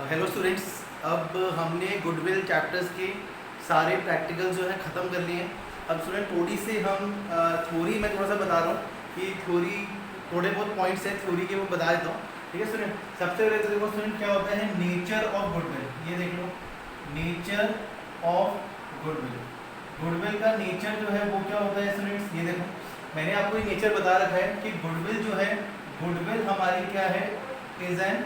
Hello students. अब हमने goodwill chapters के सारे प्रैक्टिकल जो है ख़त्म कर लिए हैं। अब स्टूडेंट थोड़ी से हम थ्योरी में थोड़ा सा बता रहा हूँ कि थ्योरी थोड़े बहुत पॉइंट्स हैं थ्योरी के, वो बता देता हूँ। ठीक है स्टूडेंट, सबसे पहले तो देखो स्टूडेंट क्या होता है नेचर ऑफ गुडविल। ये देख लो, नेचर ऑफ गुडविल। गुडविल का नेचर जो है वो क्या होता है स्टूडेंट्स, ये देखो मैंने आपको ये नेचर बता रखा है कि गुडविल जो है, गुडविल हमारी क्या है, is an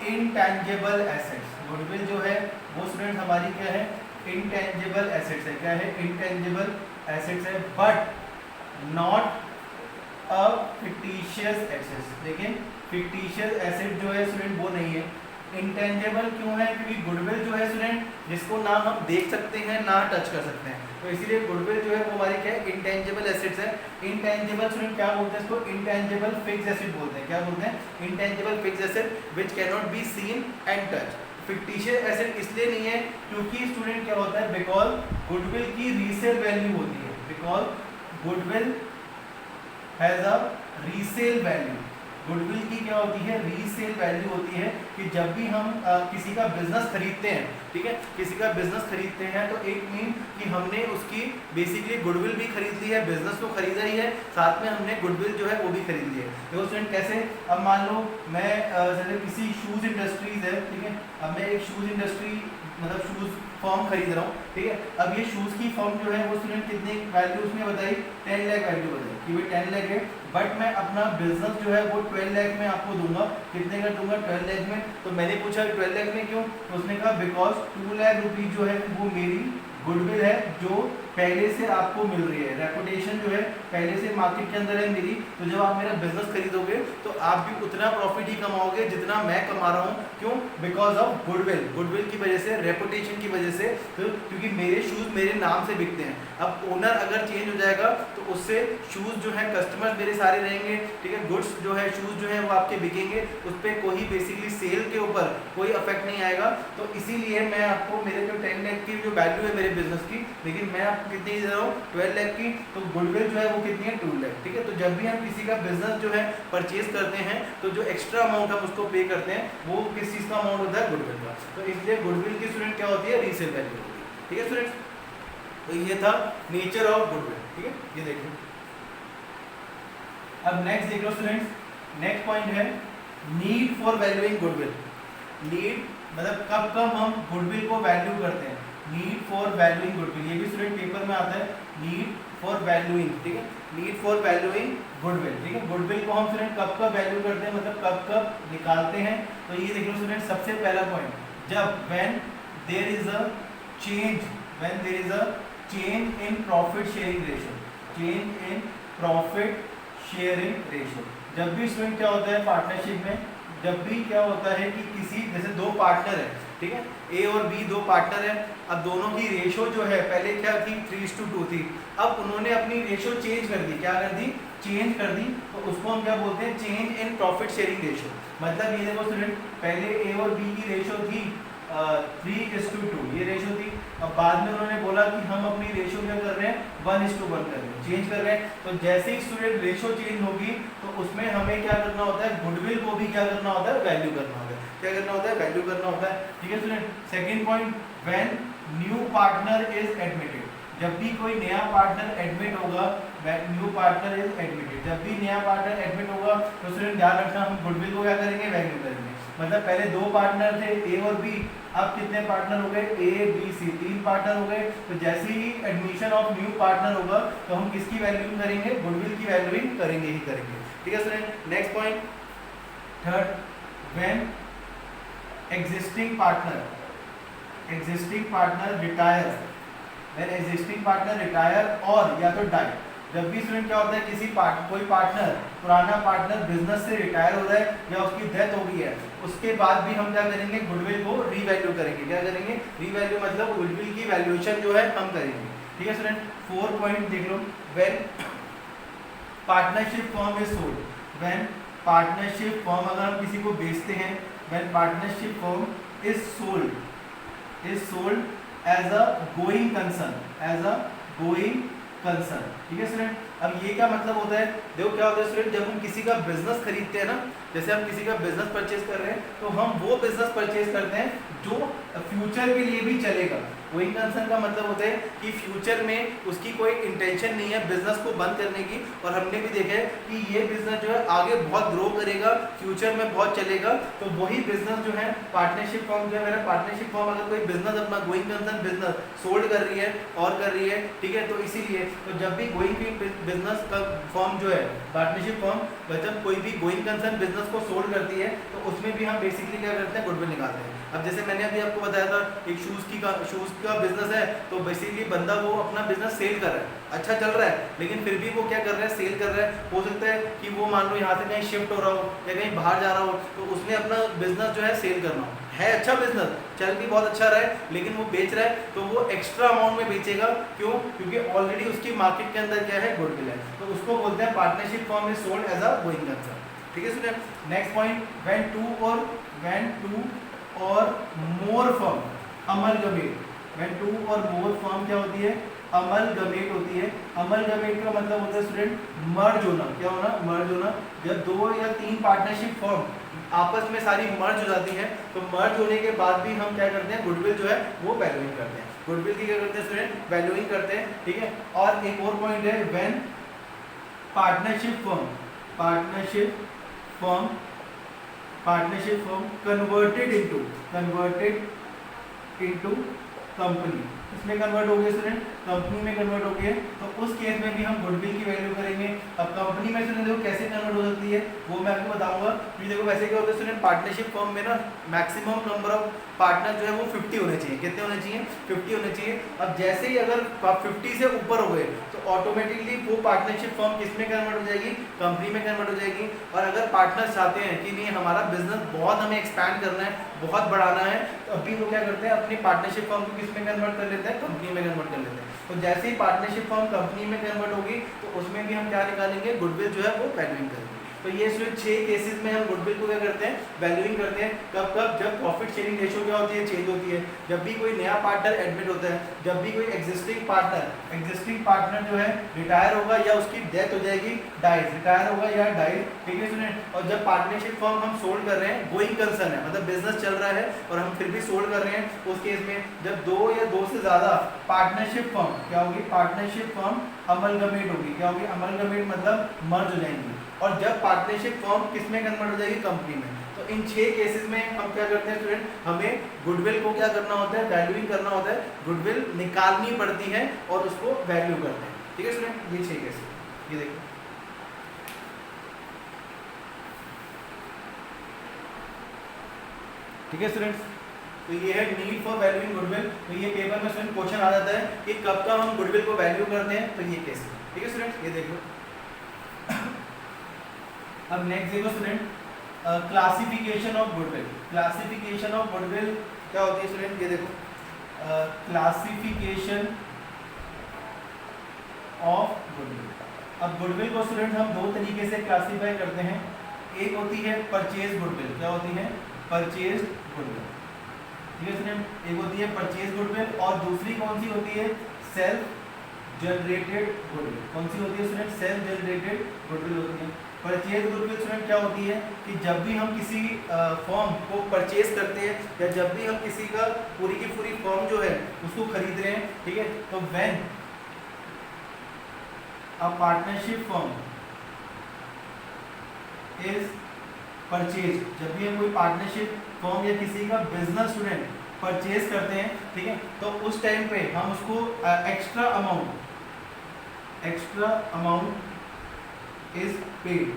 intangible assets. Goodwill जो है वो स्टूडेंट हमारी क्या है, इंटेंजिबल एसेट्स है। क्या है, इंटेंजिबल एसेट्स है, but not a fictitious assets. लेकिन फिक्टिशियस एसेट जो है स्टूडेंट वो नहीं है। इंटेंजिबल क्यों है, क्योंकि गुडविल जो है स्टूडेंट जिसको ना हम देख सकते हैं ना टच कर सकते हैं, तो इसीलिए गुडविल जो है वो हमारी क्या है, इंटेंजिबल एसेट्स है। इंटेंजिबल स्टूडेंट क्या बोलते हैं इसको, इंटेंजिबल फिक्स्ड एसेट बोलते हैं। क्या बोलते हैं, intangible fixed asset which can not be seen and touch. Fictitious asset इसलिए नहीं है क्योंकि स्टूडेंट क्या होता है, बिकॉज गुडविल की रीसेल वैल्यू होती है। Because goodwill has a resale value. Goodwill की क्या होती है, रीसेल वैल्यू होती है कि जब भी हम किसी का बिजनेस खरीदते हैं, ठीक है, किसी का बिजनेस खरीदते हैं तो एक मीन कि हमने उसकी बेसिकली गुडविल भी खरीद ली है, बिजनेस तो खरीदा ही है, साथ में हमने गुडविल जो है वो भी खरीद ली है। तो स्टूडेंट कैसे, अब मान लो मैं जैसे किसी शूज इंडस्ट्रीज है, ठीक है, अब मैं एक शूज इंडस्ट्री मतलब शूज फॉर्म खरीद रहा हूँ, ठीक है। अब ये शूज की फॉर्म जो है वो स्टूडेंट कितनी वैल्यू उसने बताई, 10 लाख वैल्यू बताई कि भाई 10 लाख है, बट मैं अपना बिजनेस जो है वो 12 लाख में आपको दूंगा। कितने का दूंगा, 12 लाख में। तो मैंने पूछा 12 लाख में क्यों, तो उसने कहा बिकॉज 2 लाख रुपीज जो है वो मेरी गुडविल है जो पहले से आपको मिल रही है, रेपुटेशन जो है पहले से मार्केट के अंदर है मेरी। तो जब आप मेरा बिजनेस खरीदोगे तो आप भी उतना प्रॉफिट ही कमाओगे जितना मैं कमा रहा हूँ। क्यों, बिकॉज ऑफ गुडविल, गुडविल की वजह से, रेपुटेशन की वजह से। तो क्योंकि मेरे शूज मेरे नाम से बिकते हैं, अब ओनर अगर चेंज हो जाएगा तो उससे शूज जो है कस्टमर मेरे सारे रहेंगे, ठीक है, गुड्स जो है शूज जो है वो आपके बिकेंगे, उस पर कोई बेसिकली सेल के ऊपर कोई इफेक्ट नहीं आएगा। तो इसीलिए मैं आपको मेरे जो 10 लाख की जो वैल्यू है मेरे बिजनेस की, लेकिन मैं आपको कितनी दे रहा हूँ, 12 लाख की। तो गुडविल जो है वो कितनी है, 2 लाख, ठीक है। तो जब भी हम किसी का बिजनेस जो है परचेज करते हैं तो जो एक्स्ट्रा अमाउंट हम उसको पे करते हैं वो किस चीज़ का अमाउंट होता है, गुडविल का। तो इसलिए गुडविल की स्टूडेंट क्या होती है, रीसेल वैल्यू होती है, ठीक है स्टूडेंट्स। तो ये था नेचर ऑफ गुडविल, ठीक है, ये देखो। अब नेक्स्ट देख लो स्टूडेंट्स, नेक्स्ट पॉइंट है need for valuing goodwill. Need मतलब कब कब हम गुडविल को वैल्यू करते हैं, नीड फॉर वैल्यूइंग गुडविल। ये भी स्टूडेंट पेपर में आता है, नीड फॉर वैल्यूइंग, ठीक है, नीड फॉर वैल्यूइंग गुडविल, ठीक है। गुडविल को हम स्टूडेंट कब कब वैल्यू करते हैं, मतलब कब कब निकालते हैं। तो ये देख लो स्टूडेंट, सबसे पहला पॉइंट, जब when there is a change, when there is a change in profit sharing ratio, change in profit sharing ratio. जब भी स्टूडेंट क्या होता है पार्टनरशिप में, जब भी क्या होता है कि किसी जैसे दो पार्टनर है, ठीक है, ए और बी दो पार्टनर है, अब दोनों की रेशो जो है पहले क्या थी, 3:2 थी, अब उन्होंने अपनी रेशो चेंज कर दी। क्या कर दी, चेंज कर दी। तो उसको हम क्या बोलते हैं, change in profit sharing ratio. मतलब ये देखो स्टूडेंट, पहले ए और बी की रेशो थी 3:2, ये रेशो थी। अब बाद में उन्होंने बोला कि हम अपनी रेशो क्या कर रहे हैं, 1:1 कर रहे हैं, चेंज कर रहे हैं। तो जैसे ही स्टूडेंट रेशो चेंज होगी तो उसमें हमें क्या करना होता है, गुडविल को भी क्या करना होता है, वैल्यू करना होता है। क्या करना होता है, वैल्यू करना होता है, ठीक है student. Second point, when new partner is admitted, जब भी कोई नया पार्टनर एडमिट होगा, न्यू पार्टनर इज एडमिटेड, जब भी नया पार्टनर एडमिट होगा तो स्टूडेंट ध्यान रखना, हम गुडविल को क्या करेंगे, वैल्यू करेंगे। मतलब पहले दो पार्टनर थे ए और बी, अब कितने पार्टनर हो गए, ए बी सी, 3 पार्टनर हो गए। तो जैसे ही एडमिशन ऑफ न्यू पार्टनर होगा तो हम किसकी वैल्यूइंग करेंगे, गुडविल की वैल्यूइंग करेंगे ही करेंगे, ठीक है student. Next point, third, when existing partner retire, when existing partner retire और या तो डाई। जब भी स्टूडेंट क्या होता है, किसी कोई पार्टनर, पुराना पार्टनर बिजनेस से रिटायर हो रहा है या उसकी डेथ हो गई है, उसके बाद भी हम क्या करेंगे, गुडविल को रीवैल्यू करेंगे। क्या करेंगे, रीवैल्यू, मतलब गुडविल की वैल्यूएशन जो है हम करेंगे, ठीक है स्टूडेंट। 4 पॉइंट देख लो, when partnership firm is sold, when partnership firm अगर हम किसी को बेचते हैं, when partnership firm is sold as a going concern, as a going concern, ठीक है स्टूडेंट। अब ये क्या मतलब होता है, देखो क्या होता है स्टूडेंट, जब हम किसी का बिजनेस खरीदते हैं ना, जैसे हम किसी का बिजनेस परचेज कर रहे हैं तो हम वो बिजनेस परचेज करते हैं जो फ्यूचर के लिए भी चलेगा। गोइंग कंसर्न का मतलब होता है कि फ्यूचर में उसकी कोई इंटेंशन नहीं है बिजनेस को बंद करने की, और हमने भी देखा है कि ये बिजनेस जो है आगे बहुत ग्रो करेगा, फ्यूचर में बहुत चलेगा। तो वही बिजनेस जो है पार्टनरशिप फॉर्म जो है, मेरा पार्टनरशिप फॉर्म अगर कोई बिजनेस अपना गोइंग कंसर्न बिजनेस सोल्ड कर रही है और कर रही है, ठीक है, तो इसीलिए तो जब भी गोइंग बिजनेस का फॉर्म जो है पार्टनरशिप फॉर्म, जब कोई भी गोइंग कंसर्न बिजनेस को सोल्ड करती है तो उसमें भी हम बेसिकली क्या करते हैं, गुडविल निकालते हैं। अब जैसे मैंने अभी आपको बताया था एक शूज़ का बिजनेस है, तो बेसिकली बंदा वो अपना बिजनेस सेल कर रहा है, अच्छा चल रहा है, लेकिन फिर भी वो क्या कर रहा है, सेल कर रहा है। हो सकता है कि वो मान लो यहाँ से कहीं शिफ्ट हो रहा हो या कहीं बाहर जा रहा हो, तो उसने अपना बिजनेस जो है सेल करना है, अच्छा बिजनेस चल भी बहुत अच्छा रहा है, लेकिन वो बेच रहा है तो वो एक्स्ट्रा अमाउंट में बेचेगा। क्यों? क्योंकि ऑलरेडी उसकी मार्केट के अंदर क्या है, गुडविल है, तो उसको बोलते हैं partnership firm is sold as a going concern. ठीक है student, next point, when two or more firm amalgamate. When two or more firm क्या होती है, अमलगमेट होती है। अमलगमेट का मतलब होता है स्टूडेंट मर्ज होना। क्या होना? मर्ज होना। जब 2 या 3 पार्टनरशिप फर्म आपस में सारी मर्ज हो जाती है, तो मर्ज होने के बाद भी हम क्या करते हैं, गुडविल जो है वो वैल्यूइंग करते हैं। गुडविल की क्या करते हैं स्टूडेंट, वैल्यूइंग करते हैं। ठीक है, और एक और पॉइंट है, when partnership firm converted into company, इसमें कन्वर्ट हो गए स्टूडेंट, कंपनी में कन्वर्ट हो गए, तो उस केस में भी हम गुडविल की वैल्यू करेंगे। अब कंपनी में स्टूडेंट देखो कैसे कन्वर्ट हो सकती है वो मैं आपको बताऊंगा। फिर देखो वैसे क्या होता है स्टूडेंट, पार्टनरशिप फर्म में ना मैक्सिमम नंबर ऑफ पार्टनर जो है वो 50 होने चाहिए। कितने होने चाहिए? 50 होने चाहिए। अब जैसे ही अगर 50 से ऊपर हो गए तो ऑटोमेटिकली वो पार्टनरशिप फर्म किस में कन्वर्ट हो जाएगी, कंपनी में कन्वर्ट हो जाएगी। और अगर पार्टनर चाहते हैं कि नहीं हमारा बिजनेस बहुत हमें एक्सपैंड करना है, बहुत बढ़ाना है, तो अभी वो क्या करते हैं, अपनी पार्टनरशिप फर्म को किस में कन्वर्ट कर लेते हैं, कंपनी में कन्वर्ट कर लेते हैं। तो जैसे ही पार्टनरशिप फर्म कंपनी में कन्वर्ट होगी तो उसमें भी हम क्या निकालेंगे, गुडविल जो है वो वैल्यूइंग करेंगे। तो ये सिर्फ 6 केसेस में हम गुडविल को क्या करते हैं, वैल्यूइंग करते हैं। कब कब? जब प्रॉफिट शेयरिंग रेशियो क्या होती है, चेंज होती है, जब भी कोई नया पार्टनर एडमिट होता है, जब भी कोई एग्जिस्टिंग पार्टनर जो है रिटायर होगा या उसकी डेथ हो जाएगी, डाइज, रिटायर होगा या डाइज। ठीक है स्टूडेंट, और जब पार्टनरशिप फर्म हम सोल्ड कर रहे हैं, गोइंग कंसर्न है, मतलब बिजनेस चल रहा है और हम फिर भी सोल्ड कर रहे हैं, उस केस में जब 2 या 2 से ज्यादा पार्टनरशिप फर्म क्या होगी, पार्टनरशिप फर्म अमलगमेट होगी। क्या होगी? अमलगमेट मतलब मर्ज हो जाएंगी। और जब पार्टनरशिप फर्म किस में कन्वर्ट हो जाएगी, कंपनी में। तो इन 6 केसेस में हम क्या करते हैं स्टूडेंट, हमें गुडविल को क्या करना होता है, वैल्यूइंग करना होता है, गुडविल निकालनी पड़ती है और उसको वैल्यू करते हैं। ठीक है स्टूडेंट, ये 6 केसेस, ये देखो। ठीक है स्टूडेंट्स, तो ये है नीड फॉर वैल्यूइंग गुडविल। तो ये पेपर में स्टूडेंट क्वेश्चन आ जाता है कि कब कब हम गुडविल को वैल्यू करते हैं, तो ये केस। ठीक है स्टूडेंट्स, ये देखो। अब नेक्स्ट देखो student, classification of goodwill. Classification of goodwill क्या होती है स्टूडेंट, ये देखो, क्लासिफिकेशन ऑफ गुडविल। अब गुडविल को स्टूडेंट हम 2 तरीके से क्लासीफाई करते हैं। एक होती है परचेज गुडविल। क्या होती है? Purchase goodwill. ठीक है स्टूडेंट, एक होती है परचेज गुडविल और दूसरी कौन सी होती है, सेल्फ जनरेटेड गुडविल। कौन सी होती है स्टूडेंट? सेल्फ जनरेटेड गुडविल होती है। परचेज गुडविल स्टूडेंट क्या होती है कि जब भी हम किसी फॉर्म को परचेज करते हैं या जब भी हम किसी का पूरी की पूरी फॉर्म जो है उसको खरीद रहे हैं, ठीक है, तो when a partnership firm is purchase, जब भी हम कोई पार्टनरशिप फॉर्म या किसी का बिजनेस स्टूडेंट परचेज करते हैं, ठीक है, तो उस टाइम पे हम उसको extra amount is paid.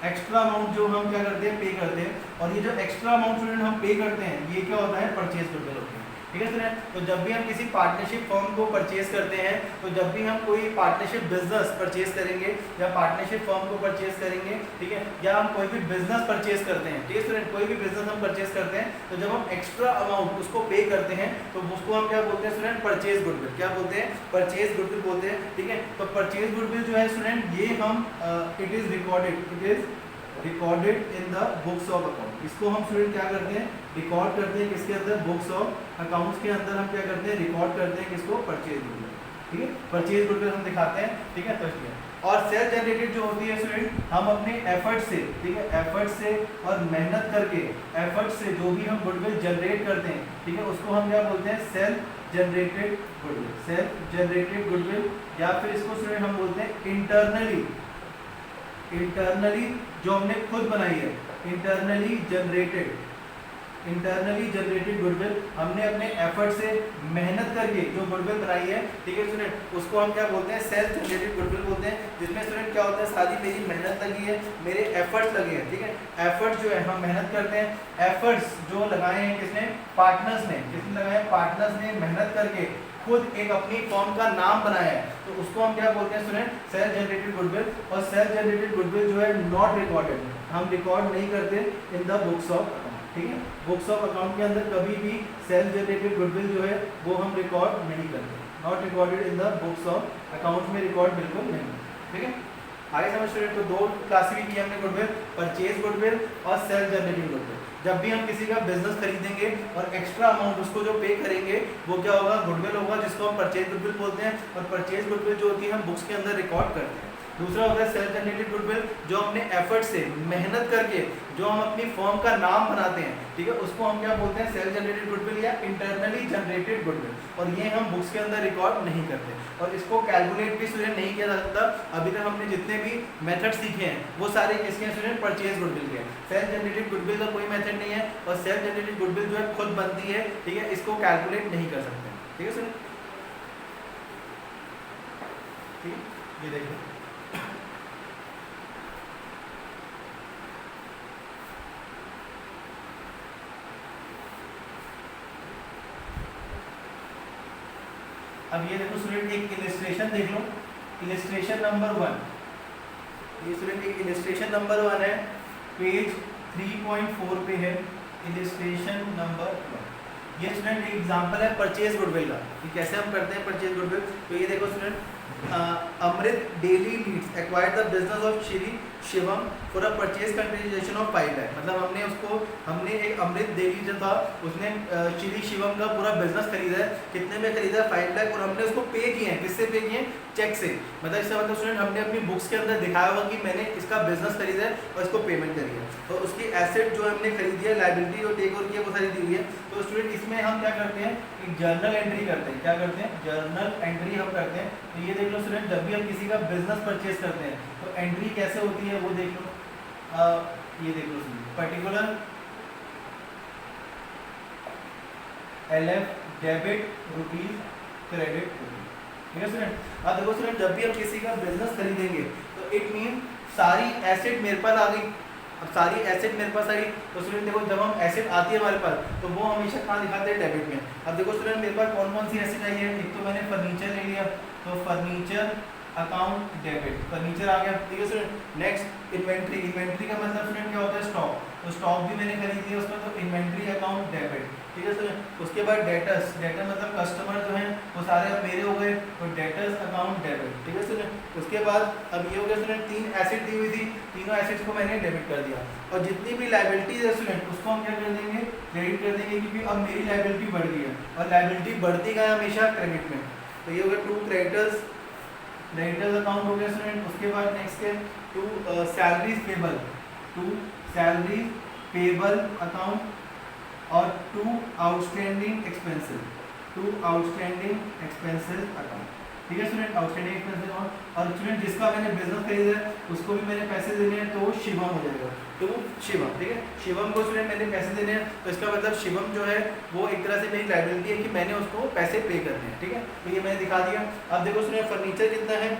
Extra amount जो हम क्या करते हैं, पे करते हैं, और ये जो एक्स्ट्रा अमाउंट स्टूडेंट हम पे करते हैं ये क्या होता है, परचेज गुडविल होती है। ठीक है स्टूडेंट, तो जब भी हम किसी पार्टनरशिप फर्म को परचेज करते हैं, तो जब भी हम कोई पार्टनरशिप बिजनेस परचेज करेंगे या पार्टनरशिप फर्म को परचेज करेंगे, ठीक है, या हम कोई भी बिजनेस परचेज करते हैं, ठीक है स्टूडेंट, कोई भी बिजनेस हम परचेज करते हैं, तो जब हम एक्स्ट्रा अमाउंट उसको पे करते हैं तो उसको हम क्या बोलते हैं स्टूडेंट, परचेज गुडविल। क्या बोलते हैं? परचेज गुडविल बोलते हैं। ठीक है, तो परचेज गुडविल जो है स्टूडेंट, ये हम it is recorded in the books of account. इसको हम स्टूडेंट क्या करते हैं, रिकॉर्ड करते हैं, किसके अंदर, बुक्स ऑफ अकाउंट्स के अंदर हम क्या करते हैं, रिकॉर्ड करते हैं, किसको, परचेज गुडविल। ठीक है, परचेज गुडविल हम दिखाते हैं। ठीक है, तो इसलिए और सेल्फ जनरेटेड जो होती है स्टूडेंट, हम अपने एफर्ट से, ठीक है, एफर्ट से और मेहनत करके, एफर्ट से जो भी हम गुडविल जनरेट करते हैं, ठीक है, उसको हम क्या बोलते हैं, self generated goodwill, self generated goodwill. या फिर इसको स्टूडेंट हम बोलते हैं इंटरनली, इंटरनली जो हमने खुद बनाई है, internally generated, internally generated goodwill, हमने अपने एफर्ट से मेहनत करके जो गुडविल बनाई है, ठीक है स्टूडेंट, उसको हम क्या बोलते हैं, सेल्फ जनरेटेड गुडविल बोलते हैं। जिसमें स्टूडेंट क्या होता है, सारी मेरी मेहनत लगी है, मेरे एफर्ट्स लगे हैं, ठीक है, एफर्ट्स जो है हम मेहनत करते हैं, एफर्ट्स जो लगाए हैं किसने, पार्टनर्स ने, किसने लगाए हैं, पार्टनर्स ने मेहनत करके खुद एक अपनी फॉर्म का नाम बनाया है, तो उसको हम क्या बोलते हैं स्टूडेंट, सेल्फ जनरेटेड गुडविल। और सेल्फ जनरेटेड गुडविल जो है नॉट रिकॉर्डेड, हम रिकॉर्ड नहीं करते in the books of account, ठीक है, बुक्स ऑफ अकाउंट के अंदर कभी भी सेल्फ जनरेटेड गुडविल जो है वो हम रिकॉर्ड नहीं करते, not recorded in the books of account में रिकॉर्ड बिल्कुल नहीं, ठीक है। आगे समझ स्टूडेंट, तो दो क्लासिफाई किया हमने गुडविल, परचेज गुडविल और सेल्फ जनरेटेड गुडविल। जब भी हम किसी का बिजनेस खरीदेंगे और एक्स्ट्रा अमाउंट उसको जो पे करेंगे वो क्या होगा, गुडविल होगा, जिसको हम परचेज गुडविल बोलते हैं। और परचेज गुडविल जो होती है हम बुक्स के अंदर रिकॉर्ड करते हैं। दूसरा होता है सेल्फ जनरेटेड गुडविल, जो अपने एफर्ट से मेहनत करके जो हम अपनी फर्म का नाम बनाते हैं, ठीक है, उसको हम क्या बोलते हैं, सेल्फ जनरेटेड गुडविल या इंटरनली जनरेटेड गुडविल। और ये हम बुक्स के अंदर रिकॉर्ड नहीं करते और इसको कैलकुलेट भी स्टूडेंट नहीं किया जा सकता। अभी तक हमने जितने भी मेथड सीखे हैं वो सारे किसके हैं स्टूडेंट, परचेज गुडविल के। सेल्फ जनरेटेड गुडविल का कोई मेथड नहीं है और सेल्फ जनरेटेड गुडविल जो है खुद बनती है, ठीक है, इसको कैलकुलेट नहीं कर सकते, ठीक है स्टूडेंट, ठीक है। ये देखिए अब ये देखो स्टूडेंट, एक इलस्ट्रेशन देख लो, इलस्ट्रेशन नंबर 1, ये स्टूडेंट एक इलस्ट्रेशन नंबर 1 है, पेज 3.4 पे है, इलस्ट्रेशन नंबर 1। ये स्टूडेंट एक एग्जांपल है परचेज गुडविल का कि कैसे हम करते हैं परचेज गुडविल। तो ये देखो student, Amrit daily needs acquired the business of Shri Shivam for a purchase consideration of 5 lakh. मतलब हमने एक अमृत डेली जो था उसने श्री शिवम का पूरा बिजनेस खरीदा है, कितने में खरीदा है, 5 लाख, और हमने उसको पे किए हैं, किससे पे किए हैं, चेक से। मतलब इसका मतलब स्टूडेंट हमने अपनी बुक्स के अंदर दिखाया होगा कि मैंने इसका बिजनेस खरीदा है और इसको पेमेंट करी है, और उसकी एसेट जो हमने खरीदी है, लायबिलिटी जो टेक ओवर की है वो सारी दी हुई है। तो स्टूडेंट इसमें हम क्या करते हैं, एक जर्नल एंट्री करते हैं, क्या करते हैं, जर्नल एंट्री हम करते हैं। तो ये देख लो स्टूडेंट, जब भी हम किसी का बिजनेस परचेज करते हैं तो एंट्री कैसे होती है वो देख लो, ये देख लो student, particular LF debit rupees credit, ठीक है स्टूडेंट। अब देखो स्टूडेंट, जब भी हम किसी का बिजनेस खरीदेंगे तो इट मीन सारी एसेट मेरे पास आ गई। अब सारी एसेट मेरे पास आई तो स्टूडेंट देखो, जब हम एसेट आती है हमारे पास तो वो हमेशा कहाँ दिखाते हैं, डेबिट में। अब देखो स्टूडेंट, मेरे पास कौन कौन सी एसेट आई है, एक तो मैंने फर्नीचर ले लिया, तो फर्नीचर अकाउंट डेबिट, फर्नीचर आ गया, ठीक है स्टूडेंट। नेक्स्ट इन्वेंट्री, इन्वेंट्री का मतलब स्टूडेंट क्या होता है, स्टॉक, तो स्टॉक भी मैंने खरीद लिया उसमें, तो इन्वेंट्री अकाउंट डेबिट, ठीक है स्टूडेंट। उसके बाद डेटर्स, डेटर मतलब कस्टमर जो हैं वो सारे अब मेरे हो गए, तो डेटर्स अकाउंट डेबिट, ठीक है स्टूडेंट। उसके बाद अब ये हो गया स्टूडेंट, 3 एसेट दी हुई थी, तीनों एसेट्स को मैंने डेबिट कर दिया, और जितनी भी लायबिलिटीज है स्टूडेंट उसको हम क्या कर देंगे, क्रेडिट कर देंगे, क्योंकि अब मेरी लायबिलिटी बढ़ गई है और लायबिलिटी बढ़ती गया हमेशा क्रेडिट में। तो ये हो गया 2 क्रेडिटर्स, क्रेडिटर्स अकाउंट हो गया स्टूडेंट। उसके बाद नेक्स्ट है 2 salaries payable, 2 salaries payable account और 2 outstanding expenses, 2 outstanding expenses account, ठीक है स्टूडेंट, आउटस्टैंडिंग एक्सपेंसेस अकाउंट। और स्टूडेंट जिसका मैंने बिजनेस खरीदा है उसको भी मैंने पैसे देने हैं, तो शिवम हो जाएगा, तो शिवम, ठीक है, शिवम को स्टूडेंट मैंने पैसे देने हैं, तो इसका मतलब शिवम जो है वो एक तरह से मेरी लायबिलिटी है कि मैंने उसको पैसे पे करने हैं, ठीक है। तो ये मैंने दिखा दिया। अब देखो स्टूडेंट, फर्नीचर कितना है,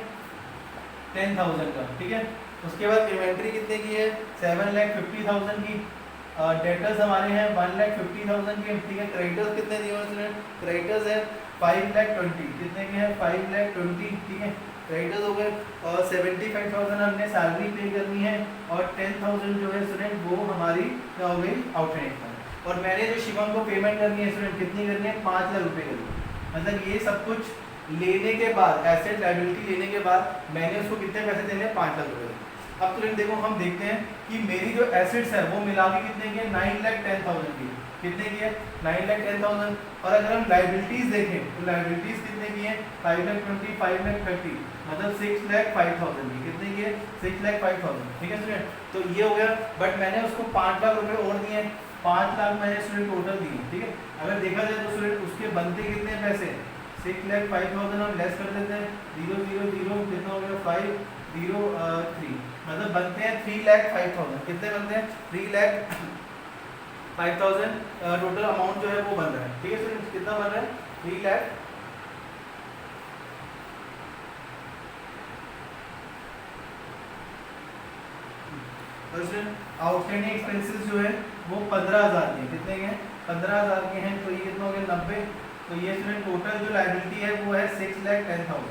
10,000 का, ठीक है। उसके बाद इन्वेंट्री कितने की है, 7,50,000 की। डेटर्स हमारे हैं 1,50,000 के, ठीक है। क्रेडिटर्स कितने दिए हुए हैं, क्रेडिटर्स है 5,20,000, कितने के हैं, 5,20,000, ठीक है, क्रेडिटर्स हो गए। और 75,000 हमने सैलरी पे करनी है, और 10,000 जो है स्टूडेंट वो हमारी क्या हो गई, आउटस्टैंडिंग। और मैंने जो शिवम को पेमेंट करनी है स्टूडेंट, कितनी करनी है, 5 लाख रुपये करनी है। मतलब ये सब कुछ लेने के बाद, एसेट लायबिलिटी लेने के बाद मैंने उसको कितने पैसे देने हैं, 5 लाख रुपये। अब स्टूडेंट देखो हम देखते हैं कि मेरी जो एसेट्स है वो मिला के कितने की है, 9,10,000 की। कितने की है, 9,10,000। और अगर हम लाइबिलिटीज देखें तो लाइबिलिटीज कितने की है, 5,20,000, 5,30,000, मतलब 6,05,000 की। कितने की है, 6,05,000। ठीक है स्टूडेंट, तो ये हो गया। बट मैंने उसको 5 लाख रुपए और दिए, 5 लाख मैंने स्टूडेंट टोटल दिए। ठीक है, अगर देखा जाए तो स्टूडेंट उसके बनते कितने पैसे, 6,05,000 हम लेस कर देते हैं, 0 0 0 कितना हो गया, 5 0 3, मतलब बनते हैं 3,05,000। कितने बनते हैं, 3,05,000 टोटल अमाउंट जो है वो बन रहा है। ठीक है स्टूडेंट, कितना बन रहा है, 3 लाख। आउटस्टैंडिंग एक्सपेंसेस जो है वो 15,000 के। कितने के हैं, 15,000 के हैं। तो ये कितना हो गया, 90। तो ये स्टूडेंट टोटल जो लायबिलिटी है वो है 6,10,000।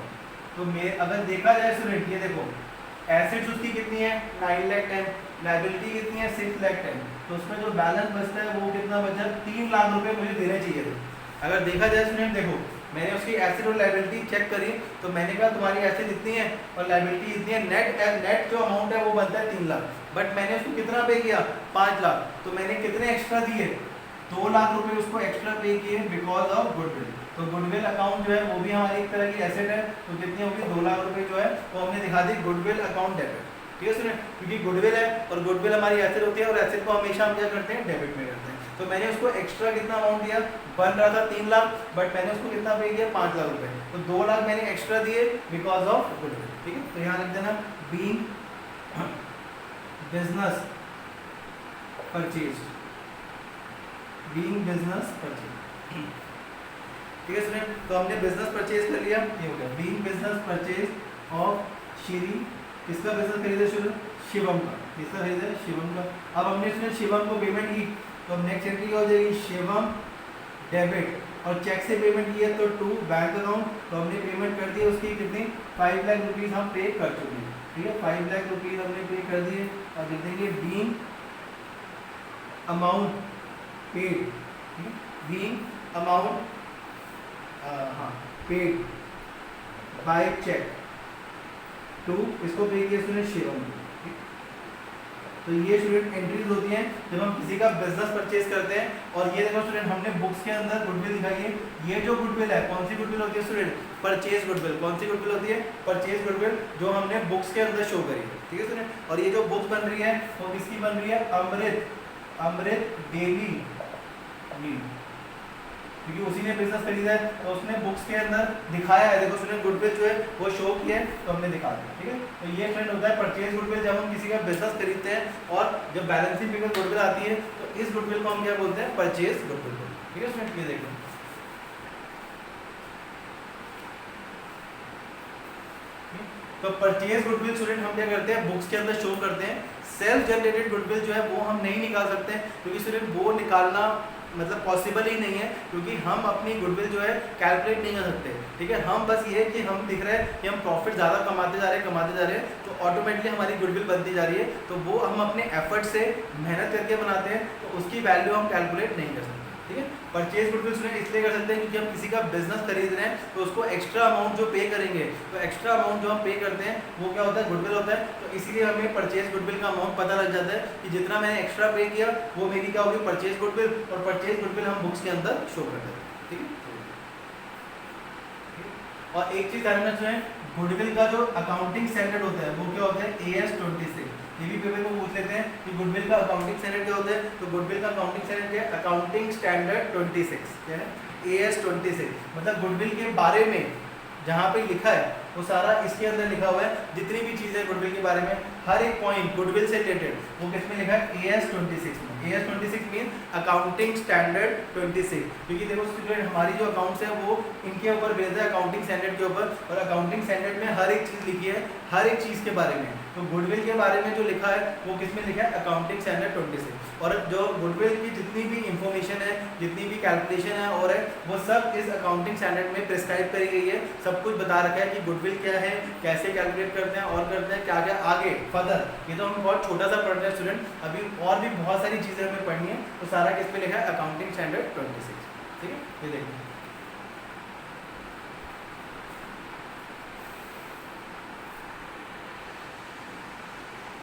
तो अगर देखा जाए स्टूडेंट, ये देखो एसेट्स उसकी कितनी है, 9,10,000, लायबिलिटी कितनी है, 6,10,000। तो उसमें जो बैलेंस बचता है वो कितना बचा, 3 लाख रुपए मुझे देने चाहिए थे। अगर देखा जाए स्टूडेंट, देखो मैंने उसकी एसेट और लायबिलिटी चेक करी, तो मैंने कहा तुम्हारी एसेट इतनी है और लायबिलिटी इतनी है, नेट जो अमाउंट है वो बनता है 3 लाख। बट मैंने उसको कितना पे किया, 5 लाख। तो मैंने कितने एक्स्ट्रा दिए, 2 लाख रुपए उसको एक्स्ट्रा पे किए बिकॉज ऑफ गुडविल। तो गुडविल अकाउंट जो है वो भी हमारी एक तरह की एसेट है। तो कितनी होगी, 2 लाख रुपए जो है वो हमने दिखा दी गुडविल अकाउंट डेबिट। ठीक है स्टूडेंट, क्योंकि गुडविल है और गुडविल हमारी एसेट होती है और एसेट को हमेशा हम क्या करते हैं, डेबिट में करते हैं। तो मैंने उसको एक्स्ट्रा कितना अमाउंट दिया, बन रहा था 3 लाख, बट मैंने उसको कितना पे किया, 5 लाख रुपए। तो 2 लाख मैंने एक्स्ट्रा दिए बिकॉज ऑफ गुडविल। ठीक है, तो यहाँ लिख देना being business purchase, being business purchase. ठीक है स्टूडेंट, तो हमने बिजनेस परचेज कर लिया, ये हो गया being business purchase of Shri. किसका बिजनेस खरीदे स्टूडेंट, शिवम का। किसका खरीदे, शिवम का। अब हमने इसमें शिवम को पेमेंट की, तो अब नेक्स्ट एंट्री क्या हो जाएगी, शिवम डेबिट, और चेक से पेमेंट की है तो टू बैंक अकाउंट। तो हमने पेमेंट कर दी उसकी कितनी, 5 लाख रुपीज़ हम पे कर चुके हैं। ठीक है, 5 लाख रुपीज़ हमने पे कर दिए। और लिख देंगे being amount paid, being amount paid by cheque to, इसको पे किया स्टूडेंट शिवम। तो ये स्टूडेंट एंट्रीज होती हैं जब हम किसी का बिजनेस परचेज करते हैं। और ये देखो स्टूडेंट, हमने बुक्स के अंदर गुडविल दिखाई है। ये जो गुडविल है, कौन सी गुडविल होती है स्टूडेंट, परचेज गुडविल। कौन सी गुडविल होती है, परचेज गुडविल, जो हमने बुक्स के अंदर शो करी है। ठीक है स्टूडेंट, और ये जो बुक्स बन रही है वो किसकी बन रही है, अमृत डेली नीड, क्योंकि उसी ने बिजनेस खरीदा है तो उसने बुक्स के अंदर दिखाया है। देखो स्टूडेंट, गुडविल जो है वो शो किया है तो हमने दिखा दिया। ठीक है, तो ये फ्रेंड होता है परचेज गुडविल। जब हम किसी का बिजनेस खरीदते हैं और जब बैलेंसिंग फिगर गुडविल आती है तो इस गुडविल को हम क्या बोलते हैं, परचेज गुडविल। ठीक है स्टूडेंट, ये देखो तो परचेज गुडविल स्टूडेंट हम क्या करते हैं, बुक्स के अंदर शो करते हैं। सेल्फ जनरेटेड गुडविल जो है वो हम नहीं निकाल सकते, क्योंकि स्टूडेंट वो निकालना मतलब पॉसिबल ही नहीं है, क्योंकि हम अपनी गुडविल जो है कैलकुलेट नहीं कर सकते। ठीक है, हम बस ये कि हम दिख रहे हैं कि हम प्रॉफिट ज़्यादा कमाते जा रहे हैं, तो ऑटोमेटिकली हमारी गुडविल बनती जा रही है। तो वो हम अपने एफर्ट से मेहनत करके बनाते हैं, तो उसकी वैल्यू हम कैलकुलेट नहीं कर सकते। ठीक है, परचेज गुडविल स्टूडेंट इसलिए कर सकते हैं क्योंकि हम किसी का बिजनेस खरीद रहे हैं तो उसको एक्स्ट्रा अमाउंट जो पे करेंगे, तो एक्स्ट्रा अमाउंट जो हम पे करते हैं वो क्या होता है, गुडविल होता है। तो इसीलिए हमें परचेज गुडविल का अमाउंट पता लग जाता है कि जितना मैंने एक्स्ट्रा पे किया वो मेरी क्या होगी, परचेज गुडविल। और परचेज गुडविल हम बुक्स के अंदर शो करते हैं। ठीक है, और एक चीज़ ध्यान रखना है, गुडविल का जो अकाउंटिंग स्टैंडर्ड होता है वो क्या होता है, AS 26। ये भी पेपर को पूछ लेते हैं कि गुडविल का अकाउंटिंग स्टैंडर्ड क्या होता है। तो गुडविल का अकाउंटिंग स्टैंडर्ड क्या है, अकाउंटिंग स्टैंडर्ड 26 क्या है, AS 26। मतलब गुडविल के बारे में जहाँ पे लिखा है वो सारा इसके अंदर लिखा हुआ है। जितनी भी चीज़ें गुडविल के बारे में, हर एक पॉइंट गुडविल से रिलेटेड वो किसमें लिखा है, AS 26 में। AS 26 mean accounting standard 26। क्योंकि देखो स्टूडेंट, हमारी जो अकाउंट्स है वो इनके ऊपर बेस्ड है, अकाउंटिंग स्टैंडर्ड के ऊपर। और अकाउंटिंग स्टैंडर्ड में हर एक चीज़ लिखी है, हर एक चीज़ के बारे में। तो गुडविल के बारे में जो लिखा है वो किसमें लिखा है, अकाउंटिंग स्टैंडर्ड 26। और जो गुडविल की जितनी भी इंफॉर्मेशन है, जितनी भी कैलकुलेशन है और है, वो सब इस अकाउंटिंग स्टैंडर्ड में प्रिस्क्राइब करी गई है। सब कुछ बता रखा है कि गुडविल क्या है, कैसे कैलकुलेट करते हैं और करते हैं क्या क्या आगे फर्दर। ये तो हम बहुत छोटा सा पढ़ रहे हैं स्टूडेंट, अभी और भी बहुत सारी चीज़ें हमें पढ़नी है। तो सारा किस पे लिखा है, अकाउंटिंग स्टैंडर्ड 26। ठीक है, ये देखिए।